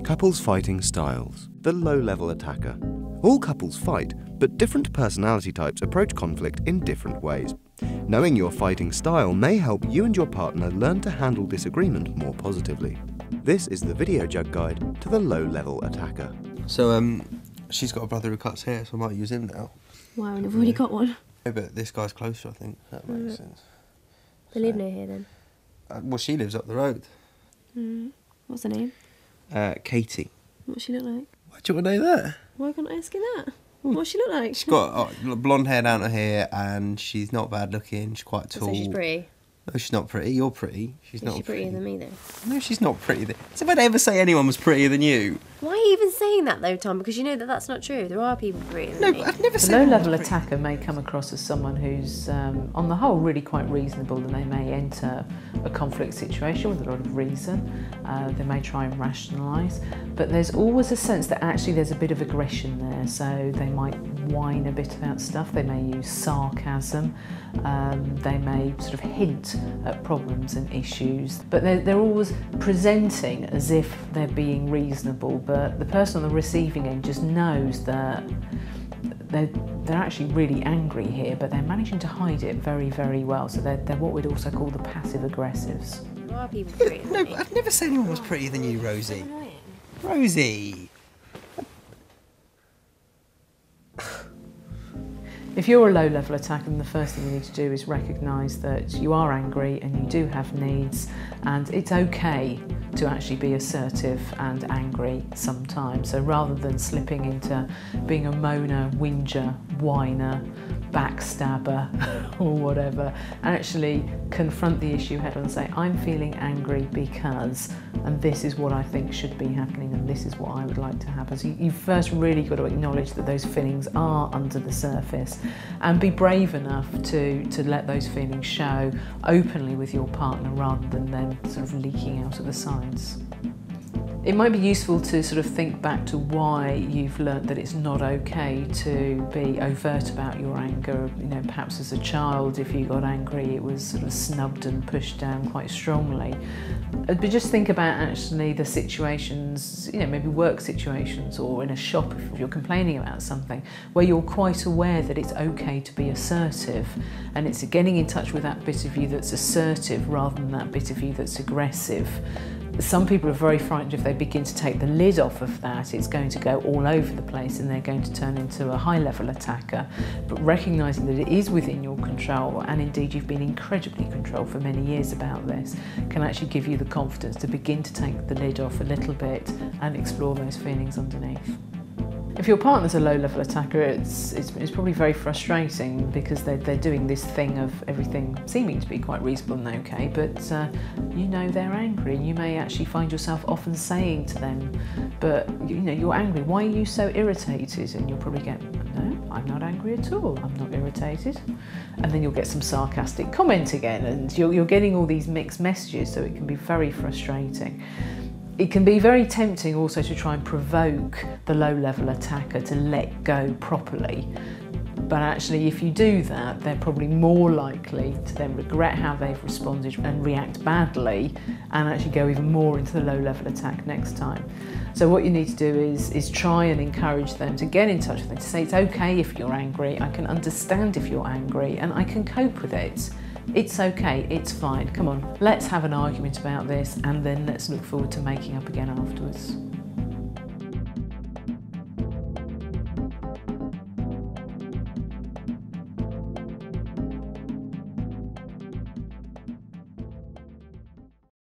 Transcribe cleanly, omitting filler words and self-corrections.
Couples fighting styles. The low-level attacker. All couples fight, but different personality types approach conflict in different ways. Knowing your fighting style may help you and your partner learn to handle disagreement more positively. This is the Videojug guide to the low-level attacker. So, she's got a brother who cuts hair, so I might use him now. Wow, and I've already got one. Yeah, but this guy's closer, I think. That makes sense. They live near here then? Well, she lives up the road. What's her name? Katie. What does she look like? Why do you want to know that? Why can't I ask you that? What does she look like? She's got blonde hair down her hair, and she's not bad looking. She's quite tall. So she's pretty? No, she's not pretty. You're pretty. She's Is not she prettier than me, though? No, she's not pretty. So would I ever say anyone was prettier than you? Why are you even saying that, though, Tom? Because you know that that's not true. There are people prettier than me. No, I've never The said low-level attacker may come across as someone who's, on the whole, really quite reasonable, and they may enter a conflict situation with a lot of reason. They may try and rationalise, but there's always a sense that actually there's a bit of aggression there, so they might whine a bit about stuff, they may use sarcasm, they may sort of hint at problems and issues, but they're always presenting as if they're being reasonable, but the person on the receiving end just knows that they're actually really angry here, but they're managing to hide it very, very well. So they're what we'd also call the passive aggressives. There are people prettier than No, me. I've never said anyone was prettier than you, Rosie. Rosie! If you're a low-level attacker, then the first thing you need to do is recognise that you are angry and you do have needs, and it's okay to actually be assertive and angry sometimes. So rather than slipping into being a moaner, whinger, whiner, backstabber or whatever, actually confront the issue head on and say, I'm feeling angry because, and this is what I think should be happening, and this is what I would like to happen. So you've first really got to acknowledge that those feelings are under the surface and be brave enough to let those feelings show openly with your partner rather than them sort of leaking out at the sides. It might be useful to sort of think back to why you've learnt that it's not okay to be overt about your anger. You know, perhaps as a child, if you got angry, it was sort of snubbed and pushed down quite strongly. But just think about actually the situations, you know, maybe work situations or in a shop if you're complaining about something, where you're quite aware that it's okay to be assertive, and it's getting in touch with that bit of you that's assertive rather than that bit of you that's aggressive. Some people are very frightened if they begin to take the lid off of that, it's going to go all over the place and they're going to turn into a high-level attacker. But recognising that it is within your control, and indeed you've been incredibly controlled for many years about this, can actually give you the confidence to begin to take the lid off a little bit and explore those feelings underneath. If your partner's a low-level attacker, it's probably very frustrating because they're doing this thing of everything seeming to be quite reasonable and okay, but you know they're angry. You may actually find yourself often saying to them, but you know, you're angry, why are you so irritated? And you'll probably get, no, I'm not angry at all, I'm not irritated. And then you'll get some sarcastic comment again, and you're getting all these mixed messages, so it can be very frustrating. It can be very tempting also to try and provoke the low-level attacker to let go properly. But actually, if you do that, they're probably more likely to then regret how they've responded and react badly and actually go even more into the low-level attack next time. So what you need to do is try and encourage them to get in touch with them, to say it's okay if you're angry, I can understand if you're angry and I can cope with it. It's okay, it's fine, come on, let's have an argument about this and then let's look forward to making up again afterwards.